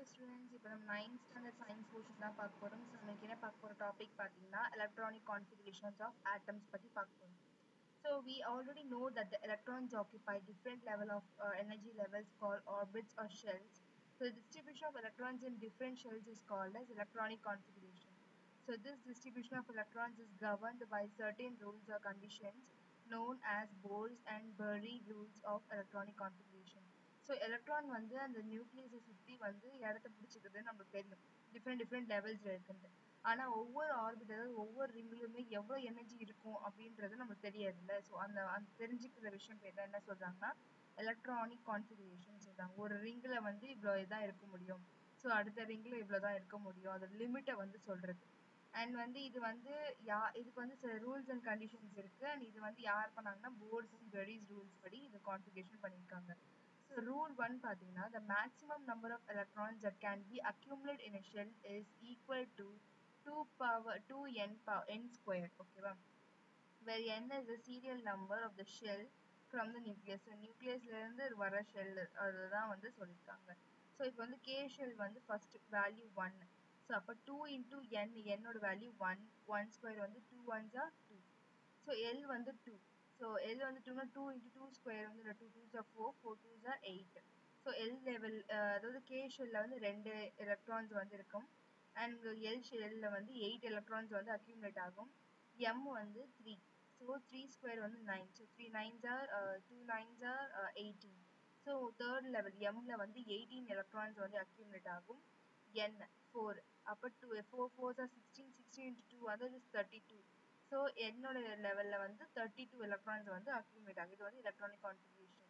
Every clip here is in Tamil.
Hello students, இப்போ நம்ம 9th standard science portion தான் பார்க்க போறோம். ஸோ நமக்கு என்ன பார்க்க போற டாபிக் பார்த்தீங்கன்னா electronic configurations of atoms பத்தி பார்க்க போறோம். So we already know that the electrons occupy different level of energy levels called orbits or shells. So the distribution of electrons in different shells is called as electronic configuration. So this distribution of electrons is governed by certain rules or conditions known as Bose and Bury rules of electronic configuration. So electron வந்து அந்த நியூக்ளியஸை சுற்றி வந்து இடத்த பிடிச்சிக்குதுன்னு நமக்கு தெரியும், டிஃப்ரெண்ட் லெவல்ஸில் இருக்குன்ட்டு. ஆனால் ஒவ்வொரு ஆர்பிட்டல் ஒவ்வொரு ரிங்கிலுமே எவ்வளோ எனர்ஜி இருக்கும் அப்படின்றது நமக்கு தெரியாதுல்ல. ஸோ அந்த தெரிஞ்சுக்கிற விஷயம் பேர் தான் என்ன சொல்கிறாங்கன்னா எலக்ட்ரானிக் கான்ஃபிகரேஷன் சொல்கிறாங்க. ஒரு ரிங்கில் வந்து இவ்வளோ இதான் இருக்க முடியும், ஸோ அடுத்த ரிங்கில் இவ்வளோ தான் இருக்க முடியும், அதோட லிமிட்டை வந்து சொல்கிறது. அண்ட் வந்து இது வந்து இதுக்கு வந்து சில ரூல்ஸ் அண்ட் கண்டிஷன்ஸ் இருக்குது. அண்ட் இது வந்து யார் பண்ணாங்கன்னா போர்ட்ஸ் அண்ட் பெரிஸ் ரூல்ஸ் படி இது கான்ஃபிகரேஷன் பண்ணியிருக்காங்க. So rule 1 பார்த்தீங்கன்னா the maximum number of electrons that can be accumulated in a shell is equal to 2n square. ஓகேவா, where n is the serial number of the shell from the nucleus. So nucleusல இருந்து வர ஷெல் அதுதான் வந்து சொல்லியிருக்காங்க. ஸோ இப்போ வந்து k ஷெல் வந்து ஃபர்ஸ்ட் வேல்யூ 1. ஸோ அப்போ 2 into n, என்னோட வேல்யூ 1, 1 ஸ்கொயர் வந்து 2 1s are 2. ஸோ L வந்து 2. ஸோ L வந்து 2னா 2 into 2 ஸ்கொயர் வந்து 2 2s are 4, 4 2s are 8. So L level அதாவது கே ஷெல்லில் வந்து 2 எலக்ட்ரான்ஸ் வந்து இருக்கும். அண்ட் எல் ஷெல்லில் வந்து 8 எலக்ட்ரான்ஸ் வந்து அக்யூமுலேட் ஆகும். எம் வந்து 3. ஸோ 3 ஸ்கொயர் வந்து 9. So 3 9s are 2 9s are 18. So third level எம்மில் வந்து 18 எலக்ட்ரான்ஸ் வந்து அக்யூமுலேட் ஆகும். என் 4. அப்போ 4 4s are 16, 16 into 2 வந்து 32. ஸோ என்னோட லெவலில் வந்து 32 எலக்ட்ரான்ஸ் வந்து அக்யூமுலேட் ஆகும். இது வந்து எலக்ட்ரானிக் கான்ஃபிகரேஷன்.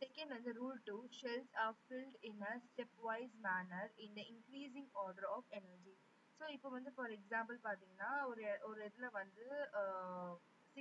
செகண்ட் வந்து rule 2, shells are filled in a step wise manner in the increasing order of energy. So இப்போ வந்து ஃபார் எக்ஸாம்பிள் பார்த்தீங்கன்னா ஒரு இதில் வந்து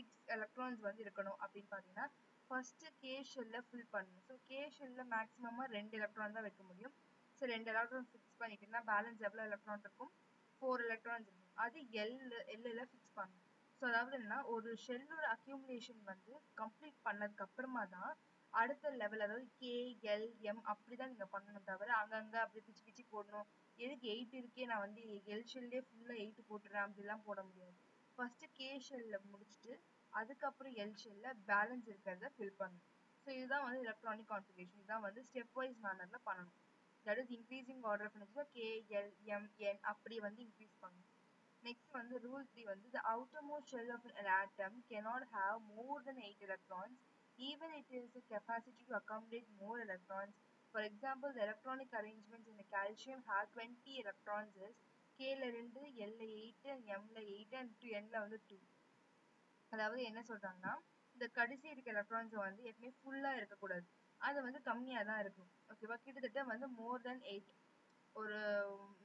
6 எலக்ட்ரான்ஸ் வந்து இருக்கணும் அப்படின்னு பார்த்தீங்கன்னா ஃபர்ஸ்ட் கே ஷெல்லில் ஃபில் பண்ணணும். ஸோ கே ஷெல்லில் மேக்ஸிமமாக 2 எலக்ட்ரான் தான் வைக்க முடியும். ஸோ 2 எலக்ட்ரான் ஃபிக்ஸ் பண்ணிட்டீங்கன்னா பேலன்ஸ் எவ்வளோ எலக்ட்ரான் இருக்கும், 4 எலக்ட்ரான்ஸ் இருக்கும். அது எல்லில் ஃபிக்ஸ் பண்ணணும். ஸோ அதாவது என்னன்னா ஒரு ஷெல்லோட அக்யூமுலேஷன் வந்து கம்ப்ளீட் பண்ணதுக்கு அப்புறமா தான் அடுத்த லெவல், அதாவது கே எல் எம் அப்படிதான் நீங்க பண்ணணும், தவிர அங்கங்க அப்படி பிச்சு பிச்சு போடணும். எதுக்கு 8 இருக்கே நான் வந்து எல் ஷெல்லே ஃபுல்லா 8 போட்டுறேன் அப்படிலாம் போட முடியாது. ஃபர்ஸ்ட் கே ஷெல்ல முடிச்சுட்டு அதுக்கப்புறம் எல் ஷெல்ல பேலன்ஸ் இருக்கிறத ஃபில் பண்ணணும். ஸோ இதுதான் வந்து எலக்ட்ரானிக் கான்ஃபிகரேஷன். இதுதான் வந்து ஸ்டெப் வைஸ் மேனர்ல பண்ணணும். That is increasing order of energy K L M N அப்படி வந்து இன்க்ரீஸ் பண்ணணும். Next வந்து rule 3 வந்து the outermost shell of an atom cannot have more than 8 electrons even if it has a capacity to accommodate more electrons. For example, the electronic arrangements in the calcium have 20 electrons is K ல 2, L ல 8 and M ல 8 and N ல வந்து 2. அதாவது என்ன சொல்றாங்கன்னா இந்த கடைசி இருக்க எலக்ட்ரான்ஸ் வந்து எப்பவுமே ஃபுல்லா இருக்கக்கூடாது, அது வந்து கம்மியா தான் இருக்கும். ஓகேவா, கிட்டத்தட்ட வந்து மோர் தென் 8, ஒரு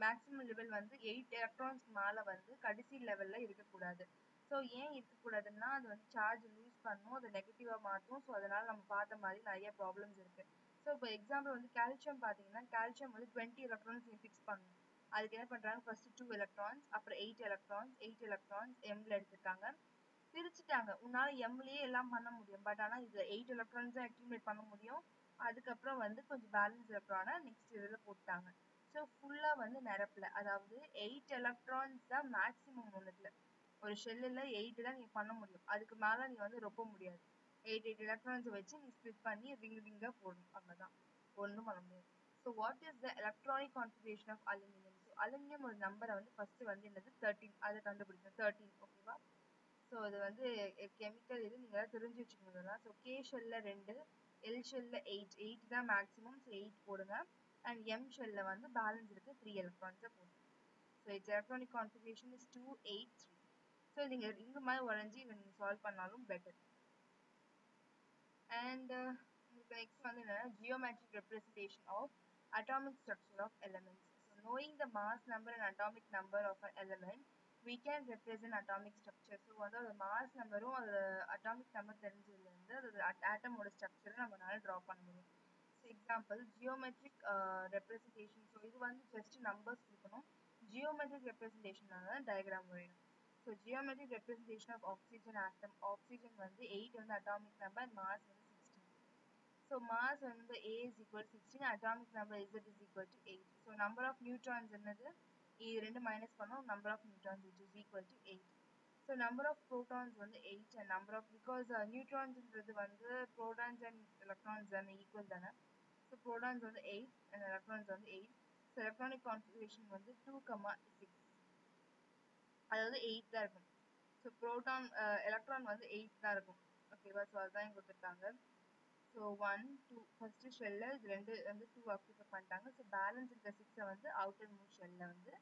மேக்ஸிமம் லெவல் வந்து 8 எலக்ட்ரான்ஸ் மேலே வந்து கடைசி லெவலில் இருக்கக்கூடாது. ஸோ ஏன் இருக்கக்கூடாதுன்னா அது வந்து சார்ஜ் லூஸ் பண்ணும், அது நெகட்டிவாக மாற்றும். ஸோ அதனால் நம்ம பார்த்த மாதிரி நிறைய ப்ராப்ளம்ஸ் இருக்குது. ஸோ இப்போ எக்ஸாம்பிள் வந்து கால்சியம் பார்த்தீங்கன்னா கால்சியம் வந்து 20 எலக்ட்ரான்ஸ் ஃபிக்ஸ் பண்ணணும். அதுக்கு என்ன பண்ணுறாங்க, ஃபர்ஸ்ட் 2 எலக்ட்ரான்ஸ், அப்புறம் 8 எலக்ட்ரான்ஸ் எம்ல எடுத்துருக்காங்க, பிரிச்சுட்டாங்க. உன்னால எம்லயே எல்லாம் பண்ண முடியும், பட் ஆனால் இதில் 8 எலக்ட்ரான்ஸ் தான் அக்யூமுலேட் பண்ண முடியும். அதுக்கப்புறம் வந்து கொஞ்சம் பேலன்ஸ் எலக்ட்ரானை நெக்ஸ்ட் இதில் போட்டாங்க. ஸோ ஃபுல்லாக வந்து நிரப்பல, அதாவது 8 எலக்ட்ரான்ஸ் தான் மேக்ஸிமம் ஒன்றுல. ஒரு ஷெல்லில் 8 தான் நீ பண்ண முடியும், அதுக்கு மேலே நீ வந்து ரொப்ப முடியாது. 8 எலக்ட்ரான்ஸை வச்சு நீ ஸ்பிளிட் பண்ணி ரிங்காக போடணும், அவ்வளோதான், ஒன்றும் பண்ண முடியாது. So what is the electronic configuration of aluminium? So aluminium ஒரு நம்பரை வந்து ஃபர்ஸ்ட் வந்து என்னது 13, அதை கண்டுபிடிக்கணும் 13. ஓகேவா, ஸோ இது வந்து கெமிக்கல் இது நீங்கள் தெரிஞ்சு வச்சுக்கோங்க. ஸோ கே ஷெல்லில் 2, எல் ஷெல்லில் 8 தான் மேக்ஸிமம். ஸோ 8 போடுங்க. அண்ட் எம் ஷெல்ல வந்து பேலன்ஸ் இருக்கு 3 எலக்ட்ரான்ஸை போடுங்க. So it's electronic configuration is 2 8 3. So நீங்கள் இந்த மாதிரி உடஞ்சி நீங்கள் சால்வ் பண்ணாலும் பெட்டர். அண்ட் உங்களுக்கு நெக்ஸ்ட் வந்து என்னன்னா geometric representation of atomic structure of elements. So knowing the mass number and atomic number of an element we can represent atomic structure. So வந்து அதோட மாஸ் நம்பரும் அதோட அட்டாமிக் நம்பர் தெரிஞ்சதுலேருந்து அதோட ஆட்டமோட ஸ்ட்ரக்சரை நம்மளால ட்ரா பண்ண முடியும். Example geometric representation. ஸோ இது வந்து ஜஸ்ட் நம்பர்ஸ் கொடுக்கணும், ஜியோமெட்ரிக் ரெப்ரஸன்டேஷனால டயக்ராம் வரையணும். So geometric representation of oxygen atom. Oxygen வந்து 8 வந்து அட்டாமிக் நம்பர், மாஸ் வந்து 16. So mass வந்து A is equal to 16, atomic number Z is equal to 8. So number of neutrons என்னது இது ரெண்டு minus பண்ணோம், number of neutrons which is equal to 8. So number of protons வந்து 8 and number of, because neutrons ன்றது வந்து protons and electrons and equal தானே. So protons வந்து 8 and electrons வந்து 8. So electronic configuration வந்து 2, 6. அதாவது 8 தான் இருக்கும். So proton electron வந்து 8 தான் இருக்கும். ஓகேவா? ஸோ அதுதான் இங்க கொடுத்துருக்காங்க. ஸோ 1, 2 ஃபர்ஸ்ட் ஷெல்ல இது ரெண்டு வந்து 2 ஆக்குபை பண்ணிட்டாங்க. ஸோ பேலன்ஸ் இருக்க 6 வந்து அவுட்டர் மோஸ்ட் ஷெல்ல வந்து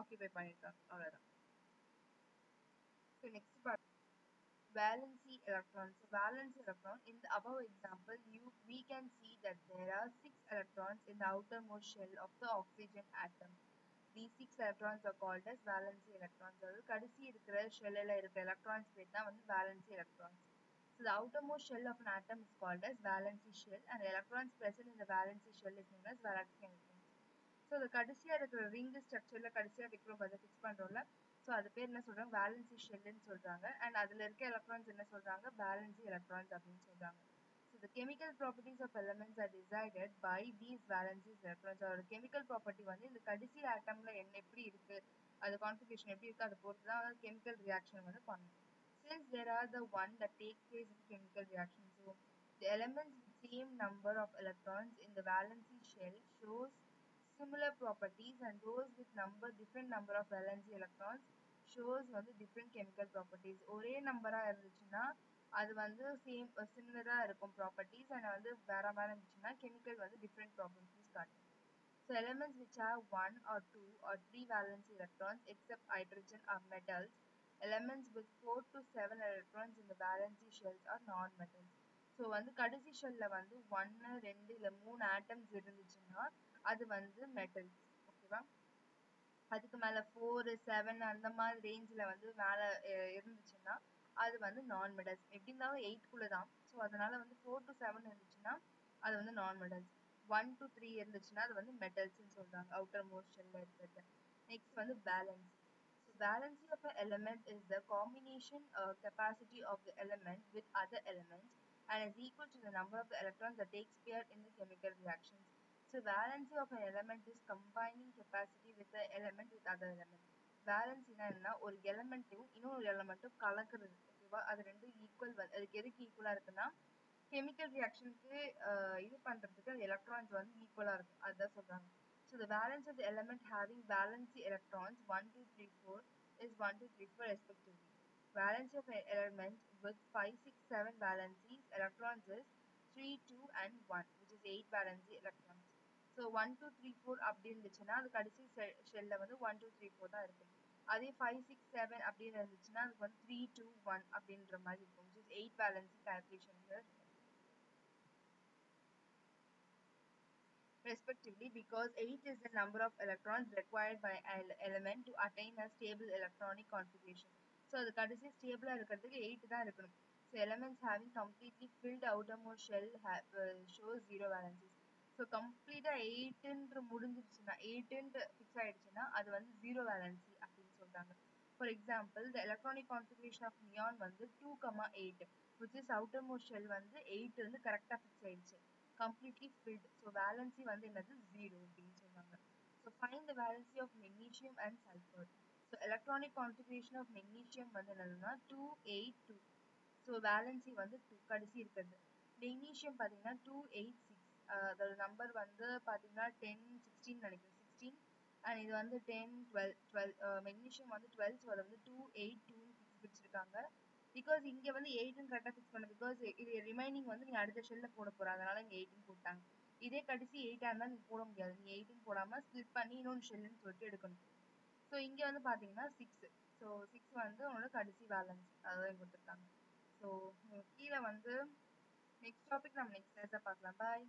ஆக்குபை பண்ணிருக்காங்க. அவ்வளோதான். So next part valency electrons. So valence electron, in the above example, we can see that there are 6 electrons in the outermost shell of the oxygen atom. These 6 electrons are called as valency electrons. அதாவது கடைசி இருக்கிற ஷெல்லில் இருக்கிற electrons பேர் தான் வந்து valency electrons. So the outermost shell of an atom is called as valency shell, and the electrons present in the valency shell is known as valence electrons. So the கடைசியா இருக்கிற ring structureல கடைசியா வைக்கிறோம் அதை ஃபிக்ஸ் பண்றோம்ல, ஸோ அது பேர் என்ன சொல்றாங்க, வேலன்சி ஷெல்லுன்னு சொல்றாங்க. அண்ட் அதுல இருக்க எலக்ட்ரான்ஸ் என்ன சொல்றாங்க, வேலன்சி எலக்ட்ரான்ஸ் அப்படின்னு சொல்றாங்க. So the chemical properties of elements are decided by these valency electrons. அதோட chemical property வந்து இந்த கடைசி ஆட்டம்ல என்ன எப்படி இருக்கு, அது கான்ஃபிகரேஷன் எப்படி இருக்கு, அதை பொறுத்து தான் chemical reaction வந்து பண்ணும். Since there are the one that take place in chemical reaction, so the elements with same number of electrons in the valency shell shows similar properties, and those with different number of valency electrons shows வந்து different chemical properties. ஒரே நம்பரா இருந்துச்சுன்னா அது வந்து சிமிலரா இருக்கும் ப்ராப்பர்ட்டிஸ், அண்ட் வந்து வேற வேற இருந்துச்சுன்னா கெமிக்கல் வந்து டிஃப்ரெண்ட் ப்ராப்பர்ட்டிஸ் காட்டும். So elements which have 1 or 2 or 3 valency electrons except hydrogen are metals. Elements with 4 to 7 electrons in the valency shells are non-metals. So வந்து கடைசி ஷெல்ல வந்து 1, 2 இல்லை 3 ஆட்டம்ஸ் இருந்துச்சுன்னா அது வந்து மெட்டல்ஸ். ஓகேவா? அதுக்கு மேல 4, 7 அந்த மாதிரி ரேஞ்சில் வந்து மேலே இருந்துச்சுன்னா அது வந்து நான் மெட்டல்ஸ். எப்படி இருந்தாலும் 8 தான். ஸோ அதனால வந்து 4 to 7 இருந்துச்சுன்னா அது வந்து நான் மெட்டல்ஸ். 1 to 3 இருந்துச்சுன்னா அது வந்து மெட்டல்ஸ்ன்னு சொல்றாங்க அவுட்டர் மோஸ்ட் ஷெல்ல இருக்கிறது. நெக்ஸ்ட் வந்து valency. So valency of an element is the combination capacity of the element with other elements and is equal to the number of the electrons that takes part in the chemical reactions. So valency of an element is combining capacity with the element with other elements. வேலன்சினா என்ன, ஒரு எலமெண்ட்டும் இன்னொரு எலமெண்ட்டும் கலக்கிறது. ஓகேவா? அது ரெண்டும் ஈக்குவல். அதுக்கு எதுக்கு ஈக்குவலா இருக்குன்னா கெமிக்கல் ரியாக்ஷனுக்கு இது பண்றதுக்கு அந்த எலக்ட்ரான்ஸ் வந்து ஈக்குவலா இருக்கும், அதுதான் சொல்றாங்க. So the valence of the element having valency electrons 1, 2, 3, 4 is 1, 2, 3, 4 respectively. Valency of an element with 5, 6, 7 valencies electrons is 3, 2 and 1, which is 8 valency electrons. So 1, 2, 3, 4 அப்படி இருந்துச்சுன்னா அது கடைசி ஷெல்ல வந்து 1, 2, 3, 4 தான் இருக்கும். அதே 5, 6, 7 அப்படின்னு இருந்துச்சுன்னா அதுக்கு வந்து 3, 2, 1 அப்படின்ற மாதிரி இருக்கும், which is 8 valency calculation respectively, because 8 is the number of electrons required by an element to attain a stable electronic configuration. So அது கடைசி ஸ்டேபிளா இருக்கிறதுக்கு 8 தான் இருக்கணும். So elements having completely filled outermost shell shows 0 valencies. So கம்ப்ளீட்டா 8 முடிஞ்சிருச்சுன்னா 8 ஃபிக்ஸ் ஆயிடுச்சுன்னா அது வந்து 0 valency அப்படின்னு சொல்றாங்க. For example, the electronic configuration of neon வந்து 2, 8, which is outermost shell வந்து 8 வந்து கரெக்டா ஃபிக்ஸ் ஆயிடுச்சு, completely filled. So valency வந்து என்னது 0 அப்படின்னு சொல்றாங்க. So find the valency of magnesium and sulfur. So electronic configuration of magnesium வந்து என்னதுன்னா 2, 8, 2. So valency வந்து 2 கடைசி இருக்கிறது. magnesium பாத்தீங்கன்னா 2, 8, 6. அதோட நம்பர் வந்து பாத்தீங்கன்னா 10, 16 நினைக்கிறேன், 16. அண்ட் இது வந்து 10, 12, 12. மெக்னீஷியம் வந்து 12, ஸோ அதை வந்து 2, 8, 2 பிடிச்சிருக்காங்க. பிகாஸ் இங்க வந்து 8 கரெக்டாக ஃபிக்ஸ் பண்ண, பிகாஸ் இது ரிமைனிங் வந்து நீங்க அடுத்த ஷெல்ல போட போற, அதனால இங்க 18 போட்டாங்க. இதே கடைசி 8 இருந்தா நீங்க போட முடியாது, நீங்க 18 போடாம ஸ்பிளிட் பண்ணி இன்னொன்று ஷெல்லுன்னு சொல்லிட்டு எடுக்கணும். ஸோ இங்க வந்து பாத்தீங்கன்னா 6. ஸோ 6 வந்து உங்களோட கடைசி வேலன்ஸ், அதான் கொடுத்துருக்காங்க. ஸோ கீழே வந்து நெக்ஸ்ட் டாபிக் நம்ம நெக்ஸ்ட் கிளாஸ்ல பார்க்கலாம். பாய்.